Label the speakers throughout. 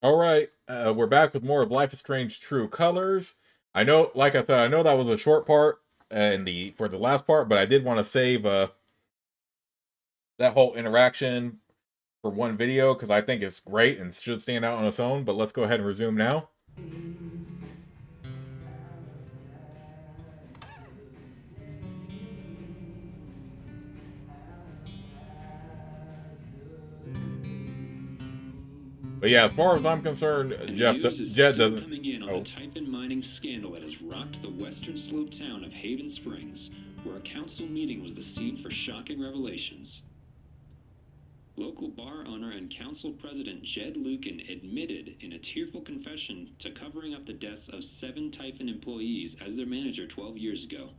Speaker 1: All right, we're back with more of Life is Strange True Colors. I know, like I said, I know that was a short part in the for the last part, but I did want to save that whole interaction for one video because I think it's great and should stand out on its own. But let's go ahead and resume now. But yeah, as far as I'm concerned,
Speaker 2: And news is
Speaker 1: Jed
Speaker 2: still
Speaker 1: doesn't.
Speaker 2: coming in on the
Speaker 1: Oh,
Speaker 2: Typhon mining scandal that has rocked the western slope town of Haven Springs, where a council meeting was the scene for shocking revelations. Local bar owner and council president Jed Lucan admitted in a tearful confession to covering up the deaths of 7 Typhon employees as their manager 12 years ago.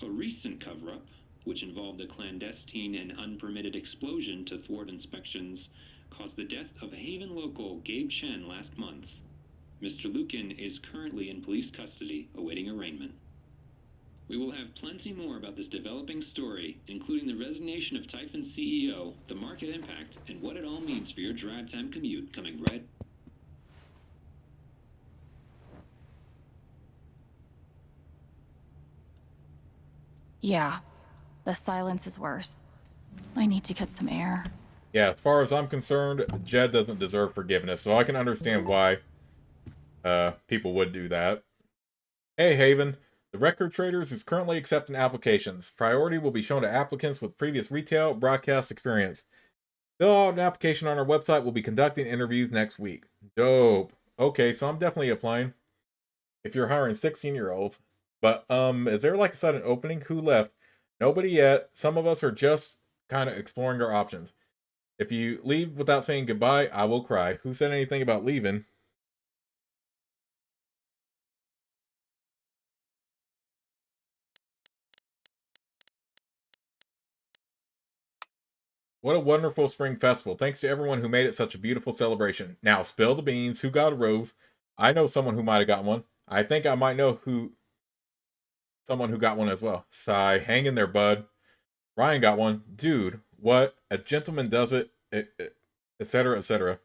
Speaker 2: A recent cover-up, which involved a clandestine and unpermitted explosion to thwart inspections, caused the death of Haven local Gabe Chen last month. Mr. Lucan is currently in police custody, awaiting arraignment. We will have plenty more about this developing story, including the resignation of Typhon CEO, the market impact, and what it all means for your drive time commute, coming right.
Speaker 3: Yeah, the silence is worse. I need to get some air.
Speaker 1: yeah, as far as I'm concerned, Jed doesn't deserve forgiveness, so I can understand why people would do that. Hey, Haven. The Record Traders is currently accepting applications. Priority will be shown to applicants with previous retail broadcast experience. Fill out an application on our website. We'll be conducting interviews next week. Dope. Okay, so I'm definitely applying. If you're hiring 16-year-olds. But is there like a sudden opening? Who left? Nobody yet. Some of us are just kind of exploring our options. If you leave without saying goodbye, I will cry. Who said anything about leaving? What a wonderful spring festival. Thanks to everyone who made it such a beautiful celebration. Now, spill the beans. Who got a rose? I know someone who might have got one. I think I might know who someone who got one as well. Sigh. Hang in there, bud. Ryan got one. Dude, what? A gentleman does it, etc., etc.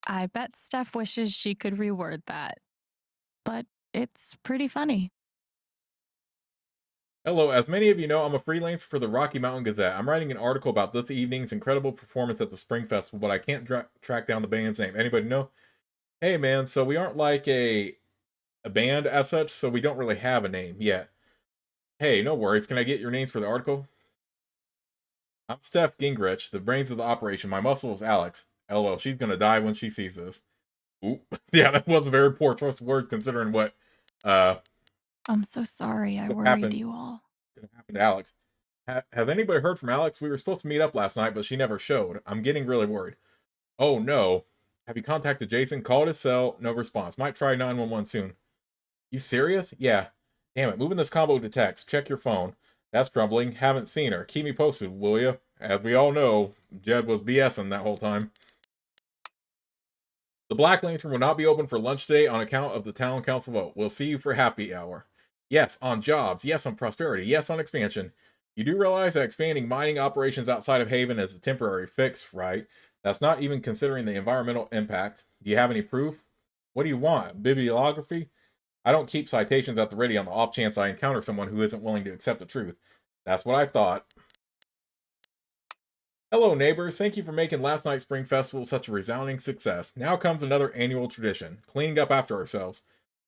Speaker 3: I bet Steph wishes she could reword that. But it's pretty funny.
Speaker 1: Hello, as many of you know, I'm a freelancer for the Rocky Mountain Gazette. I'm writing an article about this evening's incredible performance at the Spring Festival, but I can't track down the band's name. Anybody know? Hey, man, so we aren't like a band as such, so we don't really have a name yet. Hey, no worries. Can I get your names for the article? I'm Steph Gingrich, the brains of the operation. My muscle is Alex. LOL, she's gonna die when she sees this. Oop. Yeah, that was a very poor choice of words considering uh
Speaker 3: I'm so sorry I
Speaker 1: what
Speaker 3: worried
Speaker 1: happened
Speaker 3: you all.
Speaker 1: gonna happen to Alex. Has anybody heard from Alex? We were supposed to meet up last night, but she never showed. I'm getting really worried. Oh no. Have you contacted Jason? Called his cell, no response. Might try 911 soon. You serious? Yeah. Damn it, moving this combo to text. Check your phone. That's troubling. Haven't seen her. Keep me posted, will you? As we all know, Jed was BSing that whole time. The Black Lantern will not be open for lunch today on account of the town council vote. We'll see you for happy hour. Yes, on jobs. Yes, on prosperity. Yes, on expansion. You do realize that expanding mining operations outside of Haven is a temporary fix, right? That's not even considering the environmental impact. Do you have any proof? What do you want? Bibliography? I don't keep citations at the ready on the off chance I encounter someone who isn't willing to accept the truth. That's what I thought. Hello, neighbors. Thank you for making last night's Spring Festival such a resounding success. Now comes another annual tradition cleaning up after ourselves.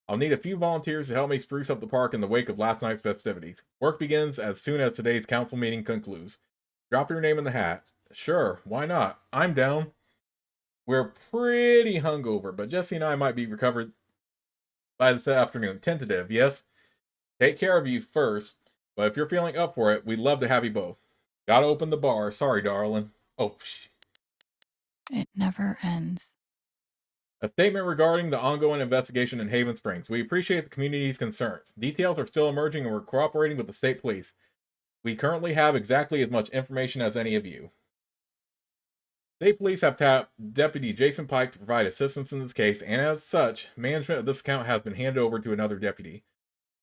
Speaker 1: I'll need a few volunteers to help me spruce up the park in the wake of last night's festivities. Work begins as soon as today's council meeting concludes. Drop your name in the hat. Sure, why not? I'm down. We're pretty hungover, but Jesse and I might be recovered by this afternoon. Tentative, yes? Take care of you first, but if you're feeling up for it, we'd love to have you both. Gotta open the bar. Sorry, darling. Oh,
Speaker 3: It never ends.
Speaker 1: A statement regarding the ongoing investigation in Haven Springs. We appreciate the community's concerns. Details are still emerging and we're cooperating with the state police. We currently have exactly as much information as any of you. State police have tapped Deputy Jason Pike to provide assistance in this case, and as such, management of this account has been handed over to another deputy.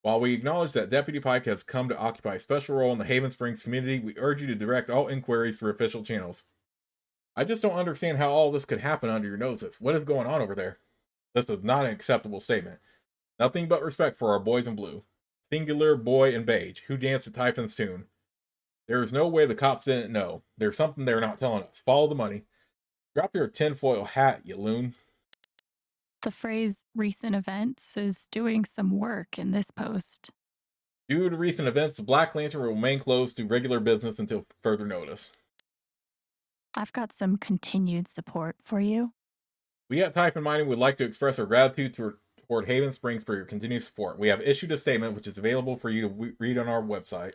Speaker 1: While we acknowledge that Deputy Pike has come to occupy a special role in the Haven Springs community, we urge you to direct all inquiries through official channels. I just don't understand how all this could happen under your noses. What is going on over there? This is not an acceptable statement. Nothing but respect for our boys in blue. Singular boy in beige, who danced to Typhon's tune. There is no way the cops didn't know. There's something they're not telling us. Follow the money. Drop your tinfoil hat, you loon.
Speaker 3: The phrase recent events is doing some work in this post.
Speaker 1: Due to recent events, the Black Lantern will remain closed to regular business until further notice.
Speaker 3: I've got some continued support for you.
Speaker 1: We at Typhon Mining would like to express our gratitude toward Haven Springs for your continued support. We have issued a statement which is available for you to read on our website.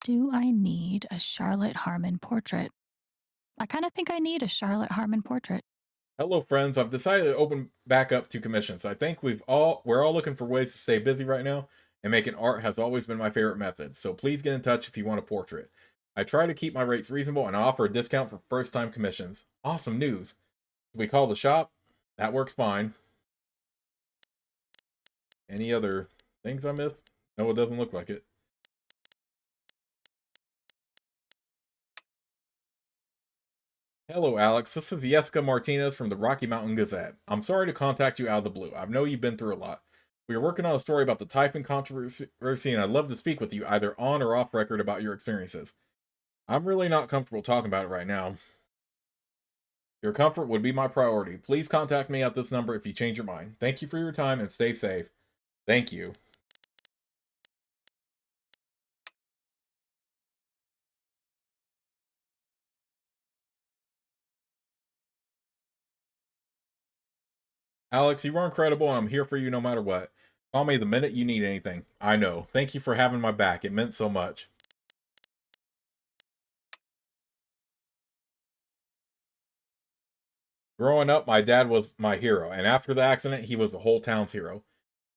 Speaker 3: Do I need a Charlotte Harmon portrait? I kind of think I need a Charlotte Harmon portrait.
Speaker 1: Hello, friends. I've decided to open back up to commissions. I think we're all looking for ways to stay busy right now, and making art has always been my favorite method. So please get in touch if you want a portrait. I try to keep my rates reasonable and I offer a discount for first-time commissions. Awesome news. We call the shop. That works fine. Any other things I missed? No, it doesn't look like it. Hello, Alex. This is Jessica Martinez from the Rocky Mountain Gazette. I'm sorry to contact you out of the blue. I know you've been through a lot. We are working on a story about the Typhon controversy, and I'd love to speak with you either on or off record about your experiences. I'm really not comfortable talking about it right now. Your comfort would be my priority. Please contact me at this number if you change your mind. Thank you for your time and stay safe. Thank you. Alex, you were incredible and I'm here for you no matter what. Call me the minute you need anything. I know. Thank you for having my back. It meant so much. Growing up, my dad was my hero, and after the accident, he was the whole town's hero.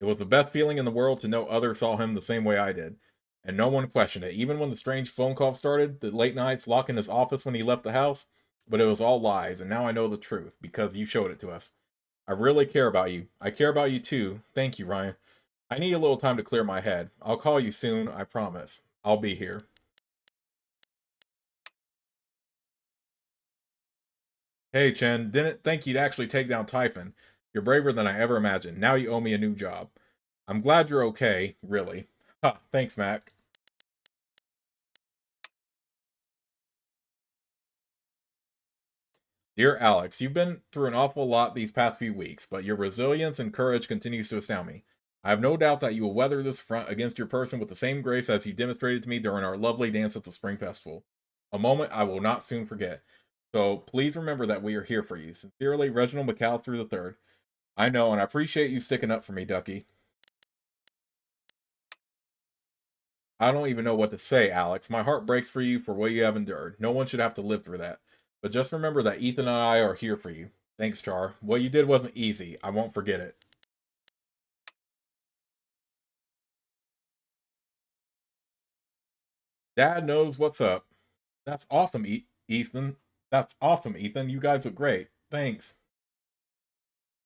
Speaker 1: It was the best feeling in the world to know others saw him the same way I did. And no one questioned it, even when the strange phone call started, the late nights, locking his office when he left the house. But it was all lies, and now I know the truth, because you showed it to us. I really care about you. I care about you too. Thank you, Ryan. I need a little time to clear my head. I'll call you soon, I promise. I'll be here. Hey, Chen, didn't think you'd actually take down Typhon. You're braver than I ever imagined. Now you owe me a new job. I'm glad you're okay, really. Ha, thanks, Mac. Dear Alex, you've been through an awful lot these past few weeks, but your resilience and courage continues to astound me. I have no doubt that you will weather this front against your person with the same grace as you demonstrated to me during our lovely dance at the Spring Festival. A moment I will not soon forget. So please remember that we are here for you. Sincerely, Reginald McAllister III. I know, and I appreciate you sticking up for me, Ducky. I don't even know what to say, Alex. My heart breaks for you for what you have endured. No one should have to live through that. But just remember that Ethan and I are here for you. Thanks, Char. What you did wasn't easy. I won't forget it. Dad knows what's up. That's awesome, Ethan. That's awesome, Ethan. You guys look great. Thanks.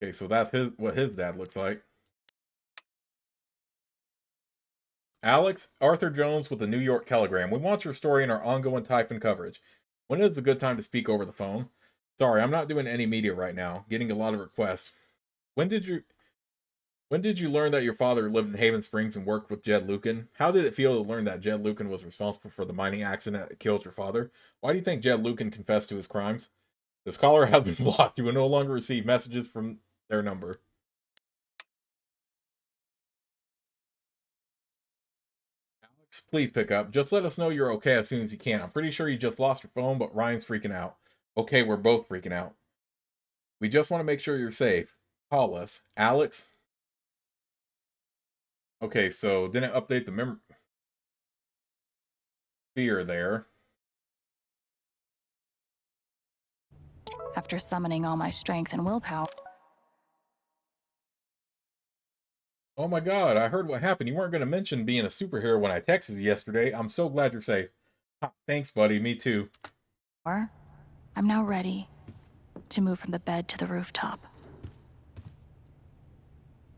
Speaker 1: Okay, so that's what his dad looks like. Alex, Arthur Jones with the New York Telegram. We want your story in our ongoing Typhon coverage. When is a good time to speak over the phone? Sorry, I'm not doing any media right now. Getting a lot of requests. When did you learn that your father lived in Haven Springs and worked with Jed Lucan? How did it feel to learn that Jed Lucan was responsible for the mining accident that killed your father? Why do you think Jed Lucan confessed to his crimes? This caller has been blocked. You will no longer receive messages from their number. Alex, please pick up. Just let us know you're okay as soon as you can. I'm pretty sure you just lost your phone, but Ryan's freaking out. Okay, we're both freaking out. We just want to make sure you're safe. Call us. Alex? Okay, so didn't update the fear there.
Speaker 3: After summoning all my strength and willpower.
Speaker 1: Oh my god, I heard what happened. You weren't going to mention being a superhero when I texted you yesterday. I'm so glad you're safe. Thanks, buddy. Me too.
Speaker 3: I'm now ready to move from the bed to the rooftop.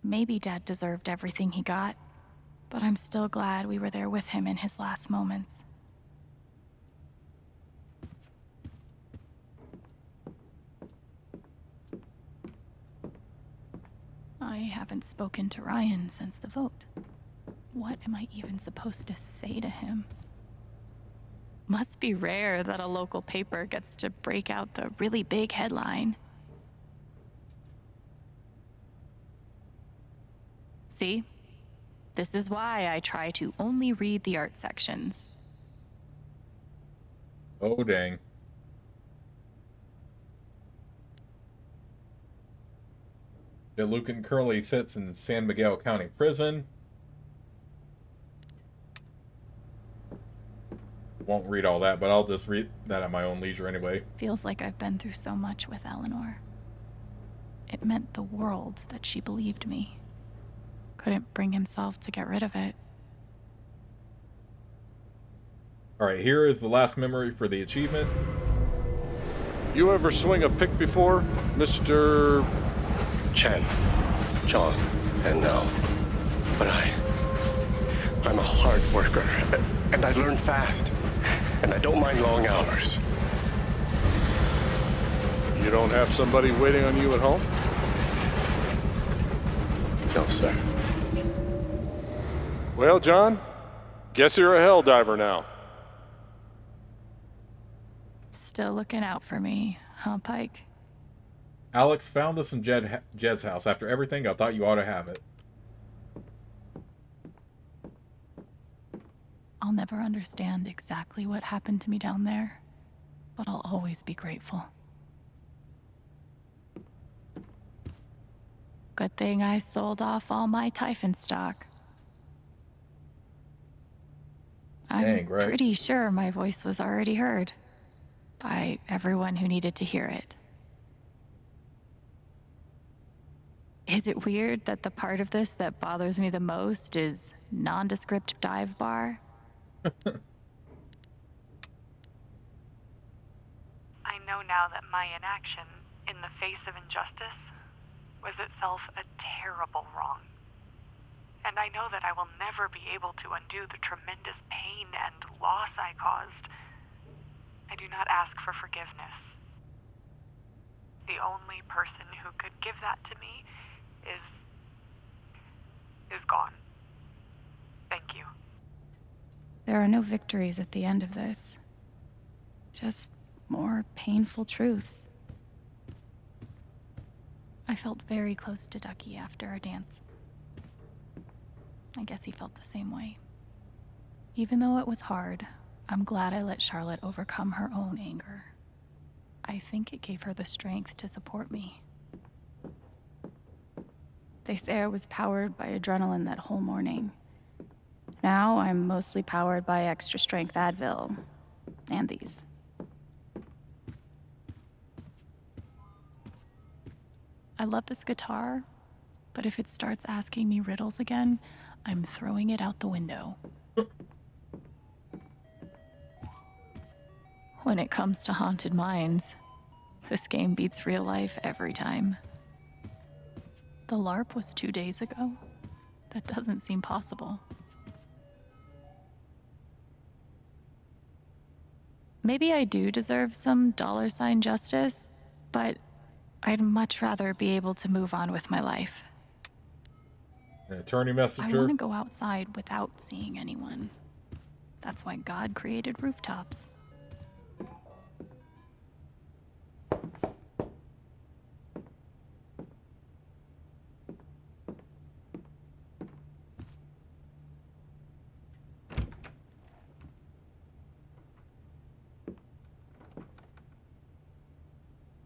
Speaker 3: Maybe Dad deserved everything he got, but I'm still glad we were there with him in his last moments. I haven't spoken to Ryan since the vote. What am I even supposed to say to him? Must be rare that a local paper gets to break out the really big headline. See? This is why I try to only read the art sections.
Speaker 1: Oh, dang. Lucan currently sits in San Miguel County Prison. Won't read all that, but I'll just read that at my own leisure anyway.
Speaker 3: Feels like I've been through so much with Eleanor. It meant the world that she believed me. Couldn't bring himself to get rid of it.
Speaker 1: Alright, here is the last memory for the achievement.
Speaker 4: You ever swing a pick before, Mr.
Speaker 5: Chen, John, and now. But I'm a hard worker, and I learn fast, and I don't mind long hours.
Speaker 4: You don't have somebody waiting on you at home?
Speaker 5: No, sir.
Speaker 4: Well, John, guess you're a hell diver now.
Speaker 3: Still looking out for me, huh, Pike?
Speaker 1: Alex found this in Jed's house. After everything, I thought you ought to have it.
Speaker 3: I'll never understand exactly what happened to me down there, but I'll always be grateful. Good thing I sold off all my Typhon stock. I'm
Speaker 1: Dang, right.
Speaker 3: pretty sure my voice was already heard by everyone who needed to hear it. Is it weird that the part of this that bothers me the most is nondescript dive bar?
Speaker 6: I know now that my inaction, in the face of injustice, was itself a terrible wrong. And I know that I will never be able to undo the tremendous pain and loss I caused. I do not ask for forgiveness. The only person who could give that to me is gone. Thank you.
Speaker 3: There are no victories at the end of this. Just more painful truths. I felt very close to Ducky after our dance. I guess he felt the same way. Even though it was hard, I'm glad I let Charlotte overcome her own anger. I think it gave her the strength to support me. They say I was powered by adrenaline that whole morning. Now I'm mostly powered by extra strength Advil and these. I love this guitar, but if it starts asking me riddles again, I'm throwing it out the window. When it comes to haunted minds, this game beats real life every time. The LARP was 2 days ago? That doesn't seem possible. Maybe I do deserve some $ justice, but I'd much rather be able to move on with my life.
Speaker 1: An attorney
Speaker 3: I
Speaker 1: messenger.
Speaker 3: want to go outside without seeing anyone. That's why God created rooftops.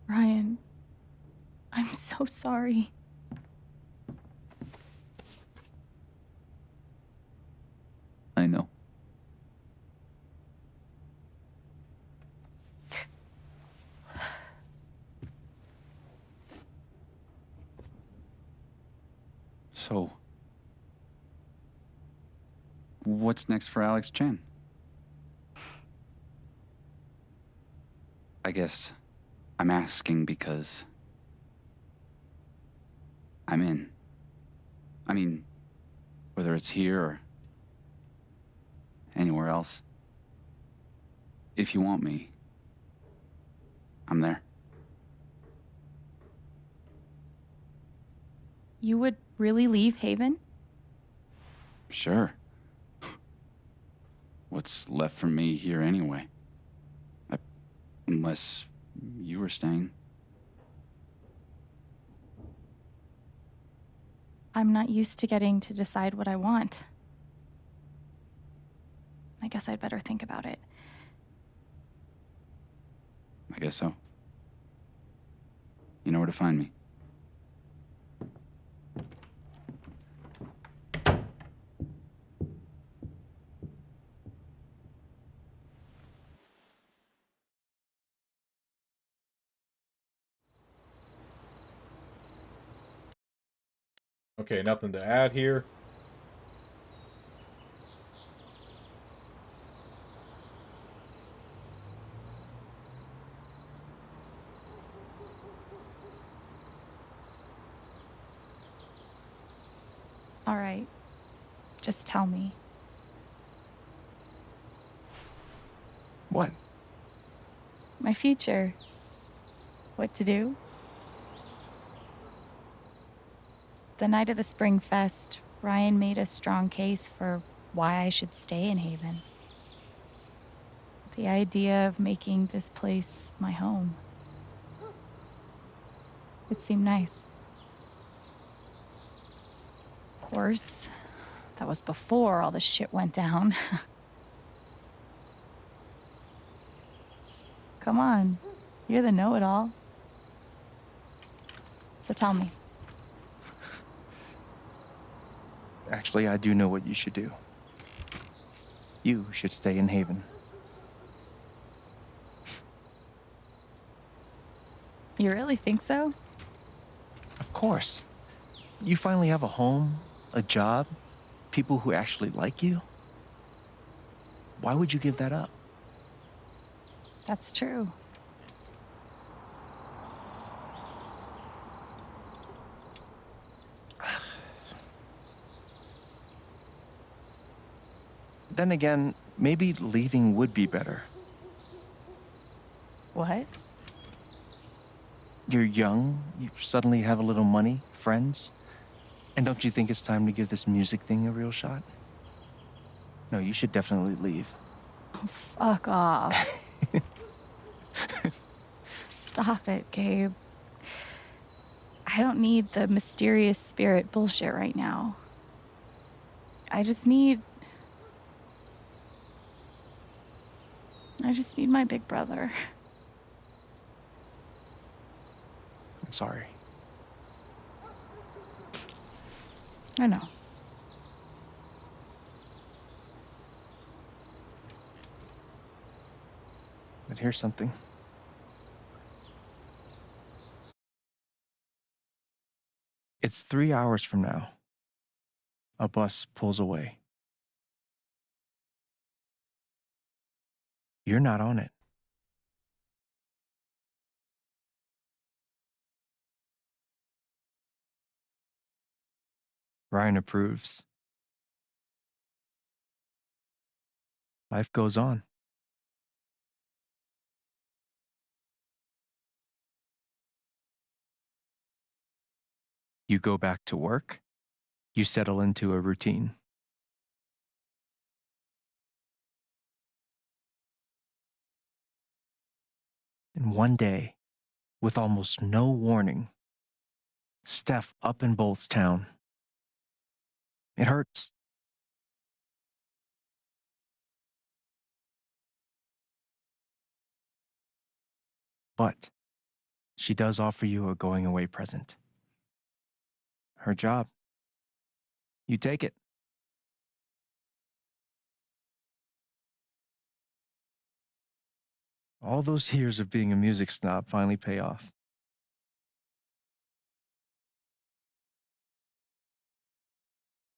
Speaker 3: Ryan, I'm so sorry.
Speaker 7: I know. So, what's next for Alex Chen? I guess I'm asking because I'm in. I mean, whether it's here or anywhere else. If you want me, I'm there.
Speaker 3: You would really leave Haven?
Speaker 7: Sure. What's left for me here anyway? Unless you were staying.
Speaker 3: I'm not used to getting to decide what I want. I guess I'd better think about it.
Speaker 7: I guess so. You know where to find me.
Speaker 1: Okay, nothing to add here.
Speaker 3: All right. Just tell me.
Speaker 8: What?
Speaker 3: My future. What to do? The night of the Spring Fest, Ryan made a strong case for why I should stay in Haven. The idea of making this place my home. It seemed nice. Of course, that was before all the shit went down. Come on, you're the know-it-all. So tell me.
Speaker 8: Actually, I do know what you should do. You should stay in Haven.
Speaker 3: You really think so?
Speaker 8: Of course. You finally have a home, a job, people who actually like you. Why would you give that up?
Speaker 3: That's true.
Speaker 8: Then again, maybe leaving would be better.
Speaker 3: What?
Speaker 8: You're young, you suddenly have a little money, friends. And don't you think it's time to give this music thing a real shot? No, you should definitely leave.
Speaker 3: Oh, fuck off. Stop it, Gabe. I don't need the mysterious spirit bullshit right now. I just need my big brother.
Speaker 8: I'm sorry.
Speaker 3: I know.
Speaker 8: But here's something. It's 3 hours from now. A bus pulls away. You're not on it. Ryan approves. Life goes on. You go back to work. You settle into a routine. And one day, with almost no warning, Steph up and bolts town. It hurts. But she does offer you a going away present. Her job. You take it. All those years of being a music snob finally pay off.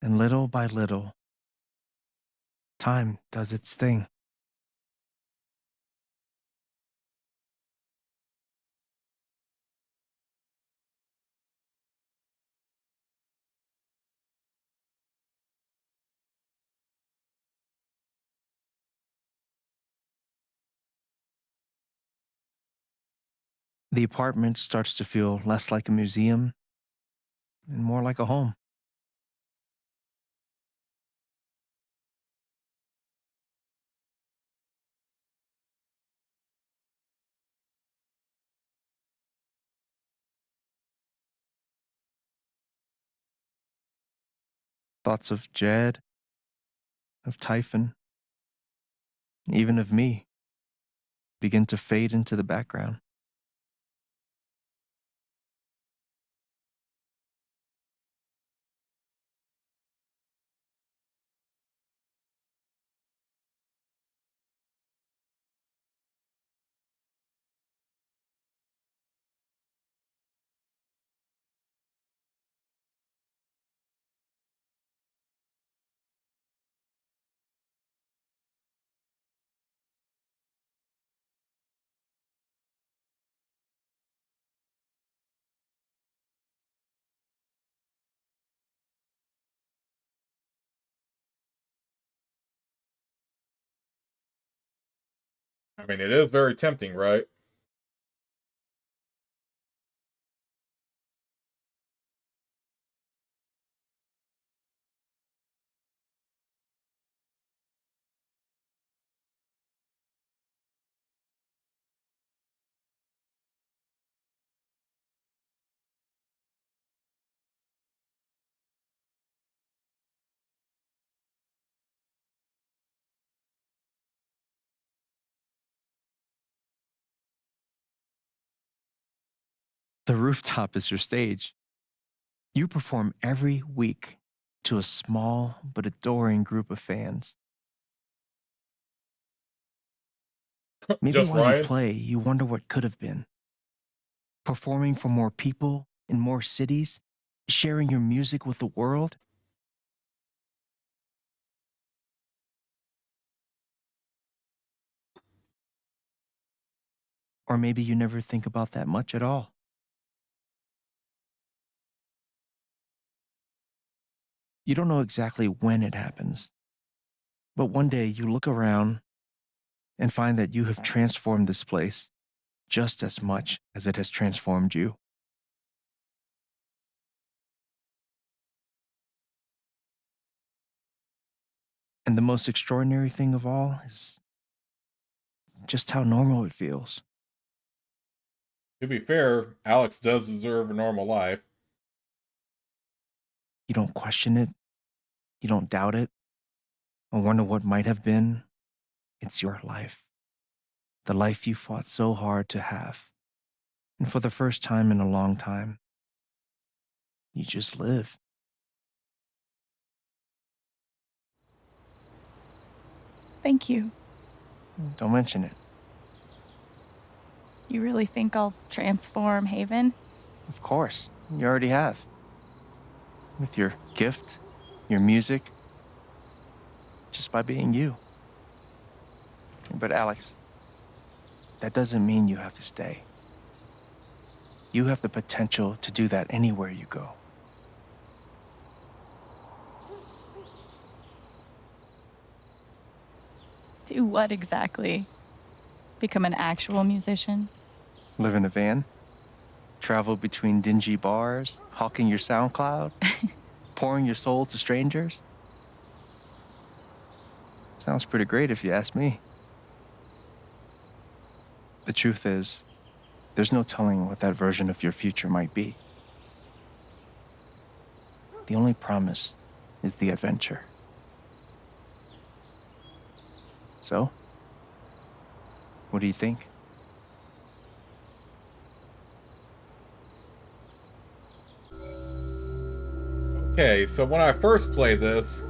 Speaker 8: And little by little, time does its thing. The apartment starts to feel less like a museum and more like a home. Thoughts of Jed, of Typhon, even of me, begin to fade into the background.
Speaker 1: I mean, it is very tempting, right?
Speaker 8: The rooftop is your stage. You perform every week to a small but adoring group of fans. Maybe
Speaker 1: Just
Speaker 8: while
Speaker 1: Ryan?
Speaker 8: you play, you wonder what could have been. Performing for more people in more cities, sharing your music with the world. Or maybe you never think about that much at all. You don't know exactly when it happens, but one day you look around and find that you have transformed this place just as much as it has transformed you. And the most extraordinary thing of all is just how normal it feels.
Speaker 1: To be fair, Alex does deserve a normal life.
Speaker 8: You don't question it, you don't doubt it, or wonder what might have been. It's your life. The life you fought so hard to have. And for the first time in a long time, you just live.
Speaker 3: Thank you.
Speaker 8: Don't mention it.
Speaker 3: You really think I'll transform Haven?
Speaker 8: Of course, you already have. With your gift, your music, just by being you. But Alex, that doesn't mean you have to stay. You have the potential to do that anywhere you go.
Speaker 3: Do what exactly? Become an actual musician?
Speaker 8: Live in a van, travel between dingy bars, hawking your SoundCloud, pouring your soul to strangers. Sounds pretty great if you ask me. The truth is, there's no telling what that version of your future might be. The only promise is the adventure. So, what do you think?
Speaker 1: Okay, so when I first played this,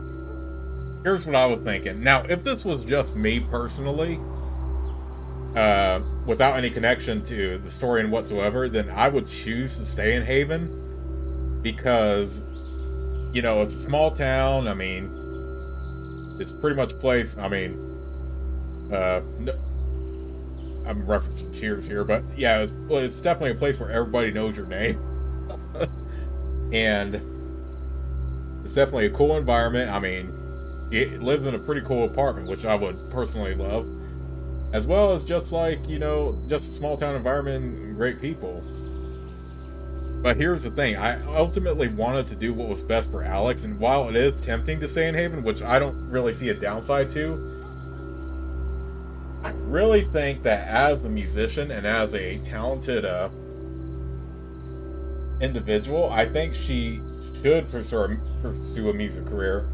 Speaker 1: here's what I was thinking. Now, if this was just me personally, without any connection to the story and whatsoever, then I would choose to stay in Haven because, you know, it's a small town. I mean, it's pretty much a place. I mean, no, I'm referencing Cheers here, but yeah, it's definitely a place where everybody knows your name, and it's definitely a cool environment. I mean, it lives in a pretty cool apartment, which I would personally love. As well as just like, you know, just a small town environment and great people. But here's the thing, I ultimately wanted to do what was best for Alex, and while it is tempting to stay in Haven, which I don't really see a downside to, I really think that as a musician and as a talented individual, I think she should pursue a music career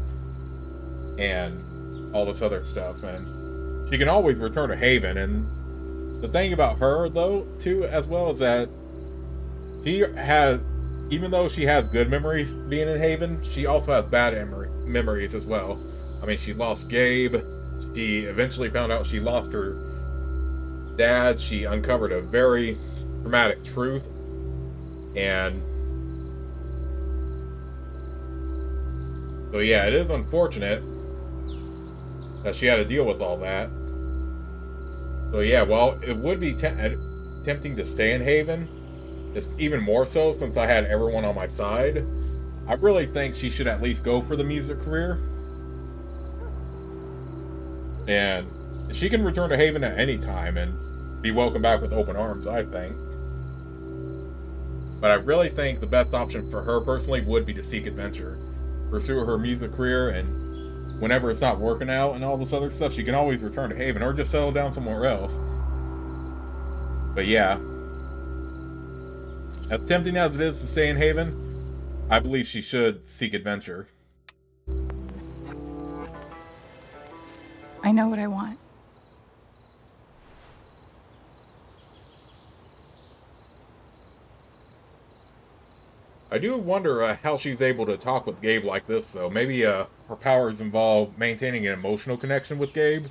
Speaker 1: and all this other stuff, and she can always return to Haven. And the thing about her, though, too, as well, is that she has, even though she has good memories being in Haven, she also has bad memories as well. I mean, she lost Gabe. She eventually found out she lost her dad. She uncovered a very traumatic truth. And so, yeah, it is unfortunate that she had to deal with all that. So, yeah, well, it would be tempting to stay in Haven. It's even more so since I had everyone on my side. I really think she should at least go for the music career. And she can return to Haven at any time and be welcomed back with open arms, I think. But I really think the best option for her personally would be to seek adventure. Pursue her music career, and whenever it's not working out and all this other stuff, she can always return to Haven or just settle down somewhere else. But yeah, as tempting as it is to stay in Haven, I believe she should seek adventure.
Speaker 3: I know what I want.
Speaker 1: I do wonder how she's able to talk with Gabe like this, though. Maybe her powers involve maintaining an emotional connection with Gabe,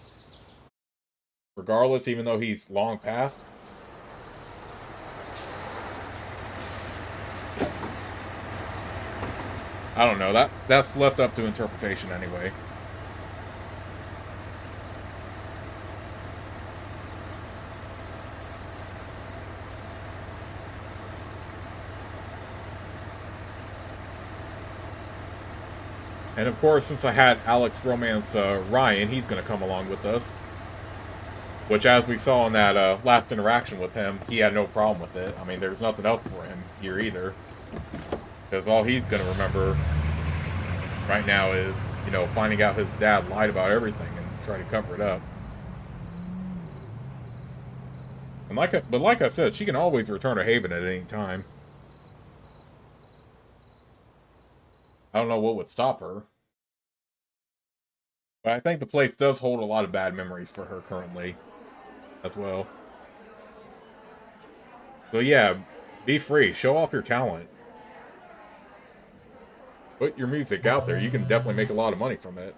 Speaker 1: regardless, even though he's long past. I don't know. That's left up to interpretation anyway. And of course, since I had Alex romance Ryan, he's going to come along with us. Which, as we saw in that last interaction with him, he had no problem with it. I mean, there's nothing else for him here either. Because all he's going to remember right now is, you know, finding out his dad lied about everything and try to cover it up. And like I said, she can always return to Haven at any time. I don't know what would stop her. But I think the place does hold a lot of bad memories for her currently, as well. So yeah, be free. Show off your talent. Put your music out there. You can definitely make a lot of money from it.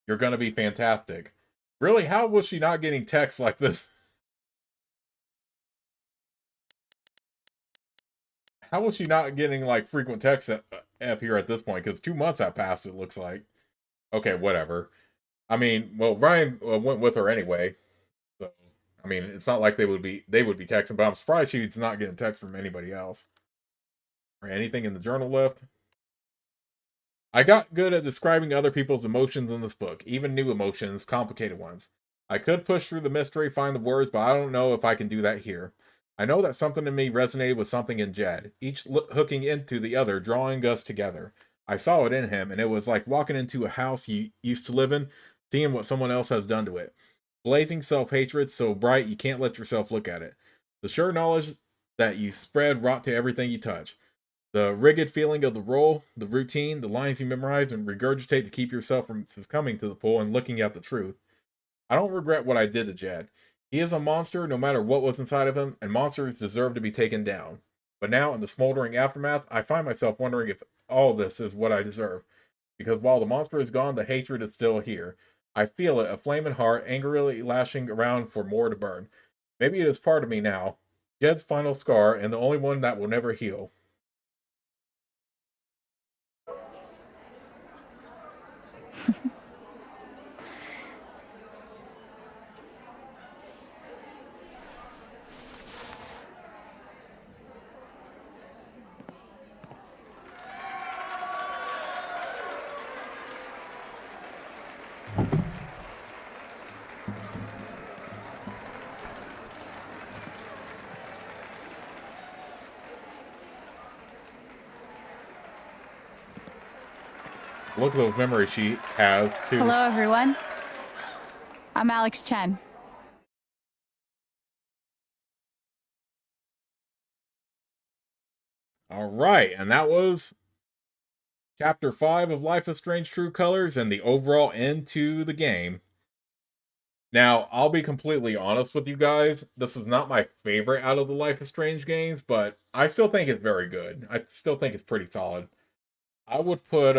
Speaker 1: You're gonna be fantastic. Really, how was she not getting texts like this? How was she not getting, like, frequent texts up here at this point? Because 2 months have passed, it looks like. Okay, whatever. I mean, well, Ryan went with her anyway. So, I mean, it's not like they would be texting, but I'm surprised she's not getting texts from anybody else. Or anything in the journal left. I got good at describing other people's emotions in this book, even new emotions, complicated ones. I could push through the mystery, find the words, but I don't know if I can do that here. I know that something in me resonated with something in Jed, each hooking into the other, drawing us together. I saw it in him, and it was like walking into a house you used to live in, seeing what someone else has done to it. Blazing self-hatred so bright you can't let yourself look at it. The sure knowledge that you spread rot to everything you touch. The rigid feeling of the role, the routine, the lines you memorize and regurgitate to keep yourself from succumbing to the pull and looking at the truth. I don't regret what I did to Jed. He is a monster no matter what was inside of him, and monsters deserve to be taken down. But now, in the smoldering aftermath, I find myself wondering if all this is what I deserve. Because while the monster is gone, the hatred is still here. I feel it, a flaming heart, angrily lashing around for more to burn. Maybe it is part of me now. Jed's final scar, and the only one that will never heal. Look at those memories she has, too.
Speaker 3: Hello, everyone. I'm Alex Chen.
Speaker 1: All right, and that was Chapter 5 of Life is Strange True Colors and the overall end to the game. Now, I'll be completely honest with you guys. This is not my favorite out of the Life is Strange games, but I still think it's very good. I still think it's pretty solid. I would put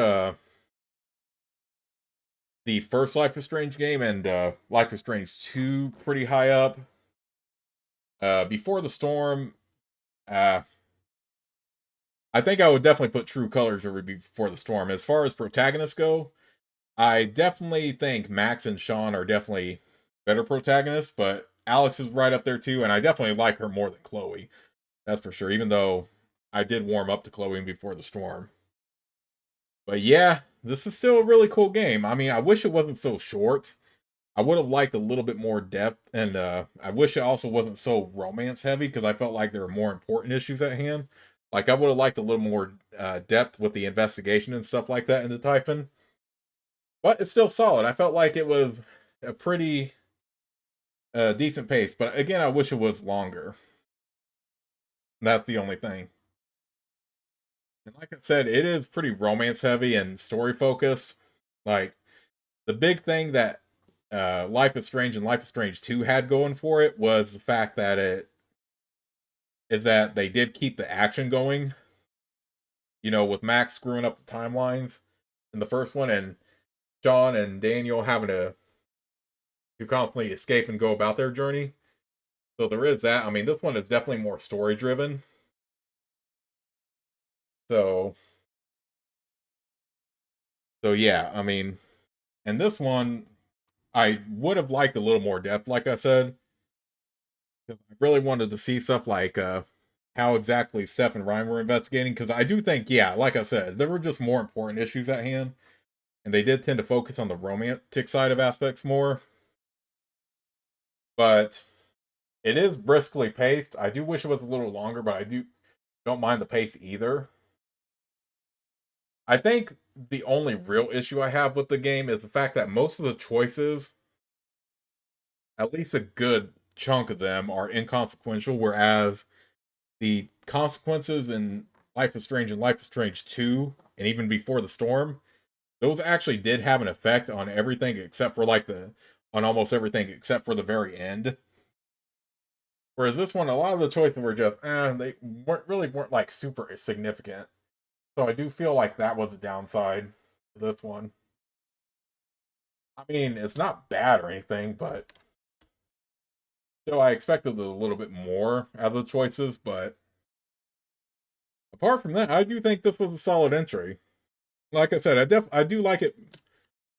Speaker 1: the first Life is Strange game and Life is Strange 2 pretty high up. Before the Storm, I think I would definitely put True Colors over Before the Storm. As far as protagonists go, I definitely think Max and Sean are definitely better protagonists, but Alex is right up there too, and I definitely like her more than Chloe. That's for sure, even though I did warm up to Chloe Before the Storm. But yeah, this is still a really cool game. I mean, I wish it wasn't so short. I would have liked a little bit more depth, and I wish it also wasn't so romance heavy, because I felt like there were more important issues at hand. Like, I would have liked a little more depth with the investigation and stuff like that into Typhon. But it's still solid. I felt like it was a pretty decent pace. But again, I wish it was longer. That's the only thing. And like I said, it is pretty romance heavy and story focused. Like, the big thing that Life is Strange and Life is Strange 2 had going for it was the fact that they did keep the action going. You know, with Max screwing up the timelines in the first one, and Sean and Daniel having to constantly escape and go about their journey. So there is that. I mean, this one is definitely more story driven. So yeah, I mean, and this one, I would have liked a little more depth, like I said. Because I really wanted to see stuff like how exactly Steph and Ryan were investigating. Because I do think, yeah, like I said, there were just more important issues at hand. And they did tend to focus on the romantic side of aspects more. But it is briskly paced. I do wish it was a little longer, but I don't mind the pace either. I think the only real issue I have with the game is the fact that most of the choices, at least a good chunk of them, are inconsequential, whereas the consequences in Life is Strange and Life is Strange 2, and even Before the Storm, those actually did have an effect on everything except for on almost everything except for the very end. Whereas this one, a lot of the choices were just, they weren't like super significant. So I do feel like that was a downside to this one. I mean, it's not bad or anything, but still, I expected a little bit more out of the choices, but apart from that, I do think this was a solid entry. Like I said, I do like it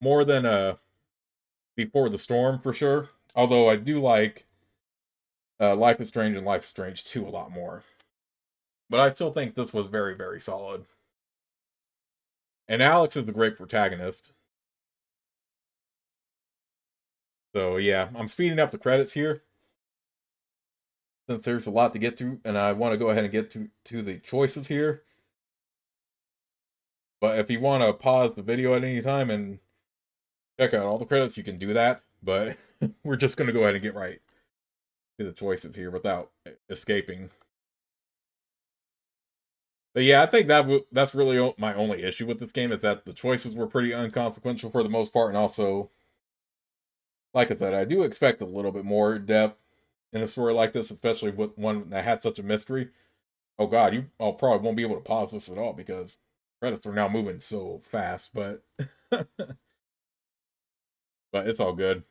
Speaker 1: more than Before the Storm for sure. Although I do like Life is Strange and Life is Strange 2 a lot more. But I still think this was very, very solid. And Alex is a great protagonist. So yeah, I'm speeding up the credits here, since there's a lot to get to, and I want to go ahead and get to the choices here. But if you want to pause the video at any time and check out all the credits, you can do that. But we're just going to go ahead and get right to the choices here without escaping. But yeah, I think that's really my only issue with this game, is that the choices were pretty inconsequential for the most part, and also, like I said, I do expect a little bit more depth in a story like this, especially with one that had such a mystery. Oh god, you probably won't be able to pause this at all because credits are now moving so fast, but but it's all good.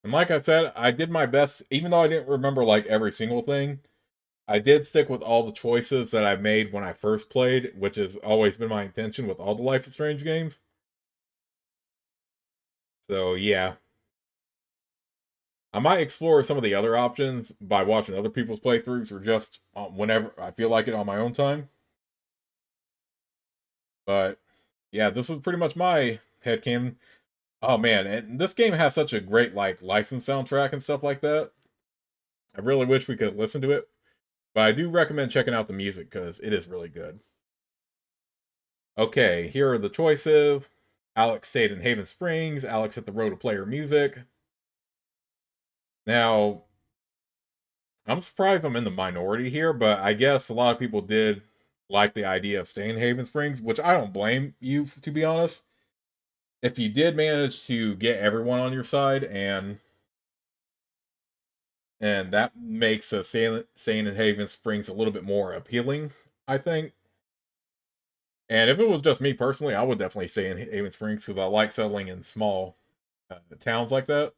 Speaker 1: And like I said, I did my best, even though I didn't remember like every single thing. I did stick with all the choices that I made when I first played, which has always been my intention with all the Life is Strange games. So yeah. I might explore some of the other options by watching other people's playthroughs, or just whenever I feel like it on my own time. But yeah, this is pretty much my headcanon. Oh man, and this game has such a great like licensed soundtrack and stuff like that. I really wish we could listen to it. But I do recommend checking out the music because it is really good. Okay, here are the choices. Alex stayed in Haven Springs. Alex hit the road to play her music. Now, I'm surprised I'm in the minority here, but I guess a lot of people did like the idea of staying in Haven Springs, which I don't blame you, to be honest. If you did manage to get everyone on your side, and that makes staying in Haven Springs a little bit more appealing, I think. And if it was just me personally, I would definitely stay in Haven Springs because I like settling in small towns like that.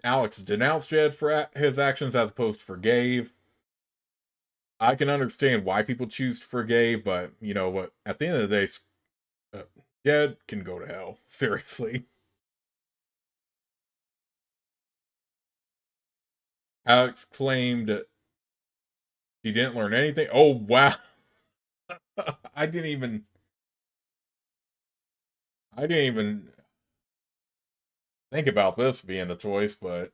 Speaker 1: Alex denounced Jed for his actions as opposed to forgave. I can understand why people choose to forgave, but you know what? At the end of the day, Jed can go to hell. Seriously. Alex claimed he didn't learn anything. Oh, wow. I didn't even think about this being a choice, but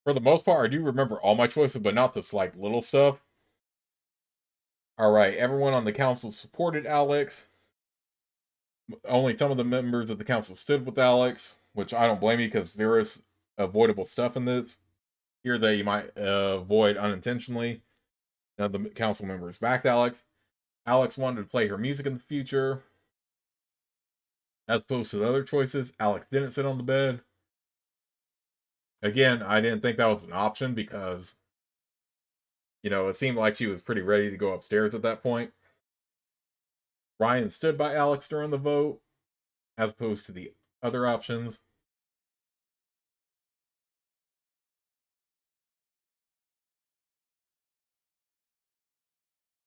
Speaker 1: for the most part, I do remember all my choices, but not this, like, little stuff. Alright, everyone on the council supported Alex. Only some of the members of the council stood with Alex, which I don't blame you, because there is avoidable stuff in this here that you might avoid unintentionally. None of the council members backed Alex. Alex wanted to play her music in the future. As opposed to the other choices, Alex didn't sit on the bed. Again, I didn't think that was an option because, you know, it seemed like she was pretty ready to go upstairs at that point. Ryan stood by Alex during the vote, as opposed to the other options.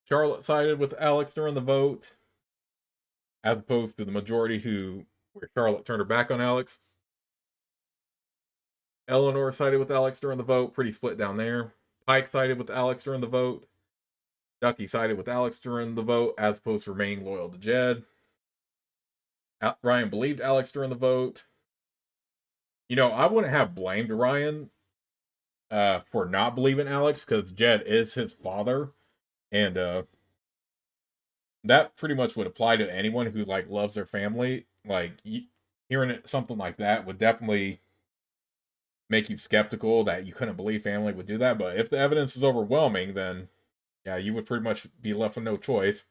Speaker 1: Charlotte sided with Alex during the vote, as opposed to the majority where Charlotte turned her back on Alex. Eleanor sided with Alex during the vote, pretty split down there. Pike sided with Alex during the vote. Ducky sided with Alex during the vote, as opposed to remaining loyal to Jed. Ryan believed Alex during the vote. You know, I wouldn't have blamed Ryan for not believing Alex, because Jed is his father. And that pretty much would apply to anyone who, like, loves their family. Like, hearing something like that would definitely make you skeptical that you couldn't believe family would do that. But if the evidence is overwhelming, then yeah, you would pretty much be left with no choice.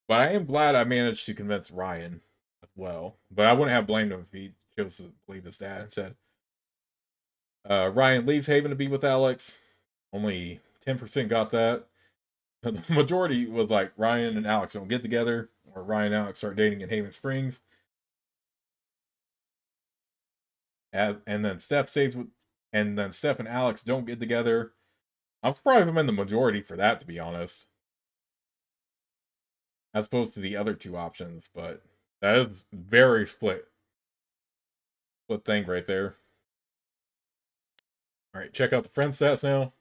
Speaker 1: But I am glad I managed to convince Ryan as well. But I wouldn't have blamed him if he chose to believe his dad instead. Ryan leaves Haven to be with Alex. Only 10% got that. The majority was like Ryan and Alex don't get together, or Ryan and Alex start dating in Haven Springs. And then Steph stays with, and then Steph and Alex don't get together. I'm surprised I'm in the majority for that, to be honest. As opposed to the other two options, but that is very split thing right there. Alright, check out the friend stats now.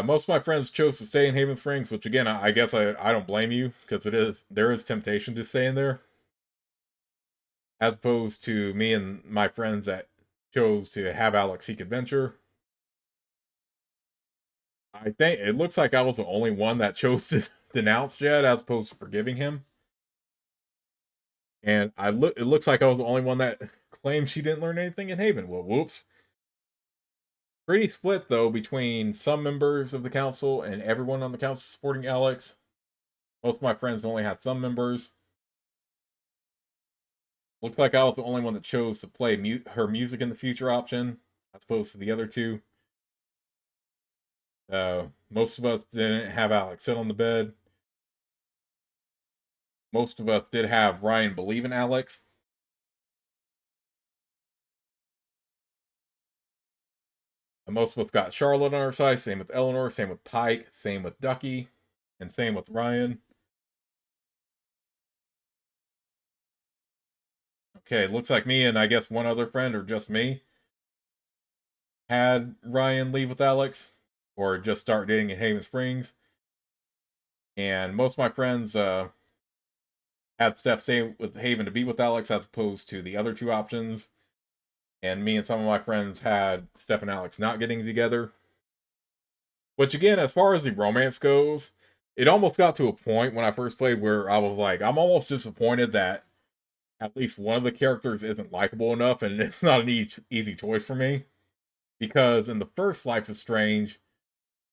Speaker 1: Most of my friends chose to stay in Haven Springs, which again, I guess I don't blame you, because there is temptation to stay in there. As opposed to me and my friends that chose to have Alex seek adventure. I think it looks like I was the only one that chose to denounce Jed as opposed to forgiving him. And it looks like I was the only one that claimed she didn't learn anything in Haven. Well, whoops. Pretty split, though, between some members of the council and everyone on the council supporting Alex. Most of my friends only had some members. Looks like I was the only one that chose to play her music in the future option, as opposed to the other two. Most of us didn't have Alex sit on the bed. Most of us did have Ryan believe in Alex. And most of us got Charlotte on our side. Same with Eleanor. Same with Pike. Same with Ducky. And same with Ryan. Okay, looks like me and I guess one other friend, or just me, had Ryan leave with Alex, or just start dating in Haven Springs. And most of my friends had Steph stay with Haven to be with Alex, as opposed to the other two options. and me and some of my friends had Steph and Alex not getting together. Which again, as far as the romance goes, it almost got to a point when I first played where I was like, I'm almost disappointed that at least one of the characters isn't likable enough, and it's not an easy choice for me. Because in the first Life is Strange,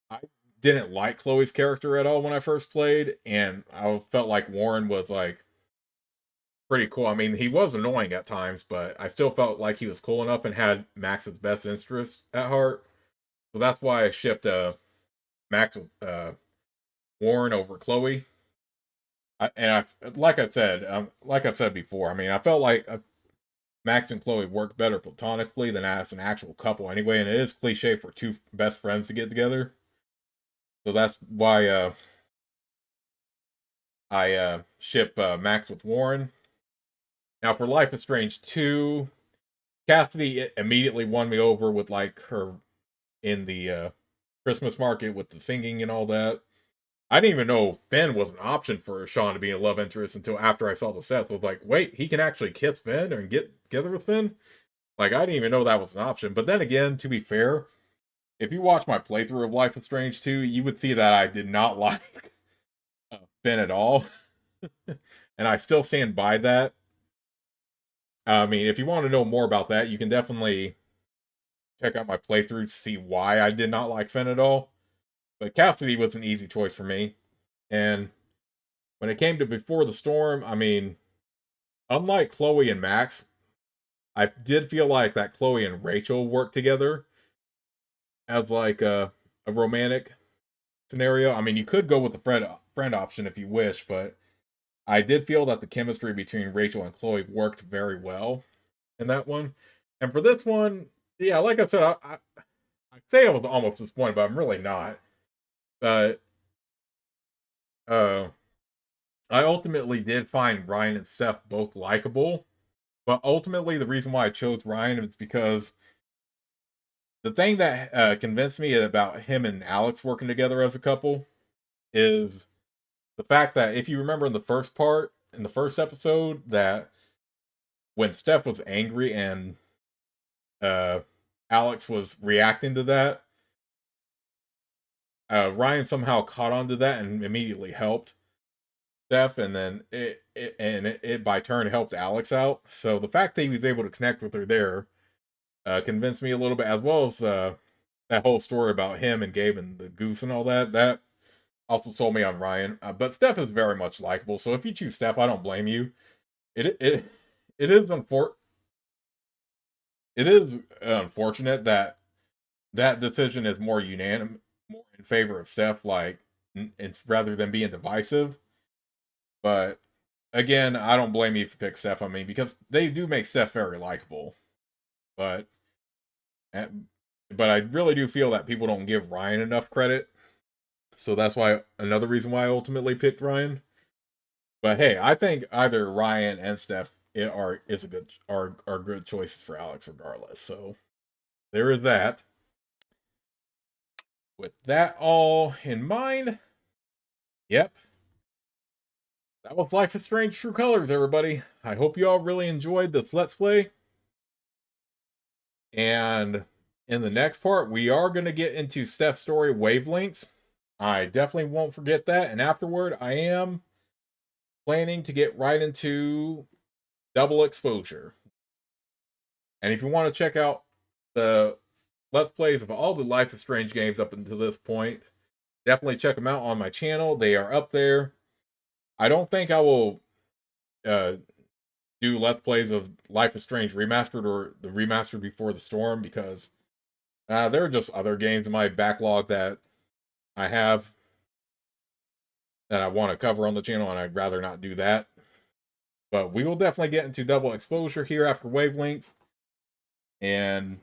Speaker 1: I didn't like Chloe's character at all when I first played, and I felt like Warren was like pretty cool. I mean, he was annoying at times, but I still felt like he was cool enough and had Max's best interest at heart. So that's why I shipped Max with Warren over Chloe. Like I've said before, I mean, I felt like Max and Chloe work better platonically than as an actual couple anyway, and it is cliche for two best friends to get together. So that's why I ship Max with Warren. Now for Life is Strange 2, Cassidy immediately won me over with like her in the Christmas market with the singing and all that. I didn't even know Finn was an option for Sean to be a love interest until after I saw the set. I was like, wait, he can actually kiss Finn and get together with Finn? Like, I didn't even know that was an option. But then again, to be fair, if you watch my playthrough of Life is Strange 2, you would see that I did not like Finn at all. And I still stand by that. I mean, if you want to know more about that, you can definitely check out my playthrough to see why I did not like Finn at all. But Cassidy was an easy choice for me. And when it came to Before the Storm, I mean, unlike Chloe and Max, I did feel like that Chloe and Rachel worked together as like a romantic scenario. I mean, you could go with the friend option if you wish, but I did feel that the chemistry between Rachel and Chloe worked very well in that one. And for this one, yeah, like I said, I say I was almost disappointed, but I'm really not. But I ultimately did find Ryan and Steph both likable. But ultimately, the reason why I chose Ryan is because the thing that convinced me about him and Alex working together as a couple is the fact that if you remember in the first episode, that when Steph was angry and Alex was reacting to that, Ryan somehow caught on to that and immediately helped Steph, and then it by turn helped Alex out. So the fact that he was able to connect with her there convinced me a little bit, as well as that whole story about him and Gabe and the goose and all that. That also sold me on Ryan. But Steph is very much likable, so if you choose Steph, I don't blame you. It is unfortunate that that decision is more unanimous, more in favor of Steph, like it's rather than being divisive. But again, I don't blame you if you pick Steph. I mean, because they do make Steph very likable, but I really do feel that people don't give Ryan enough credit. So that's why another reason why I ultimately picked Ryan. But hey, I think either Ryan and Steph are good choices for Alex regardless. So there is that. With that all in mind, yep. That was Life is Strange True Colors, everybody. I hope you all really enjoyed this Let's Play. And in the next part, we are going to get into Steph's story, Wavelengths. I definitely won't forget that. And afterward, I am planning to get right into Double Exposure. And if you want to check out the Let's Plays of all the Life is Strange games up until this point, definitely check them out on my channel. They are up there. I don't think I will do Let's Plays of Life is Strange Remastered or the Remastered Before the Storm, because there are just other games in my backlog that I have that I want to cover on the channel, and I'd rather not do that. But we will definitely get into Double Exposure here after Wavelengths. And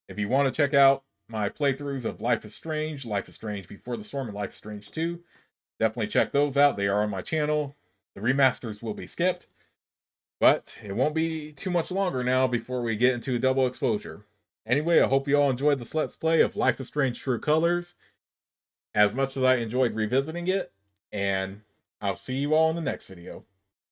Speaker 1: if you want to check out my playthroughs of Life is Strange Before the Storm, and Life is Strange 2, definitely check those out. They are on my channel. The remasters will be skipped, but it won't be too much longer now before we get into Double Exposure. Anyway, I hope you all enjoyed this Let's Play of Life is Strange True Colors as much as I enjoyed revisiting it, and I'll see you all in the next video.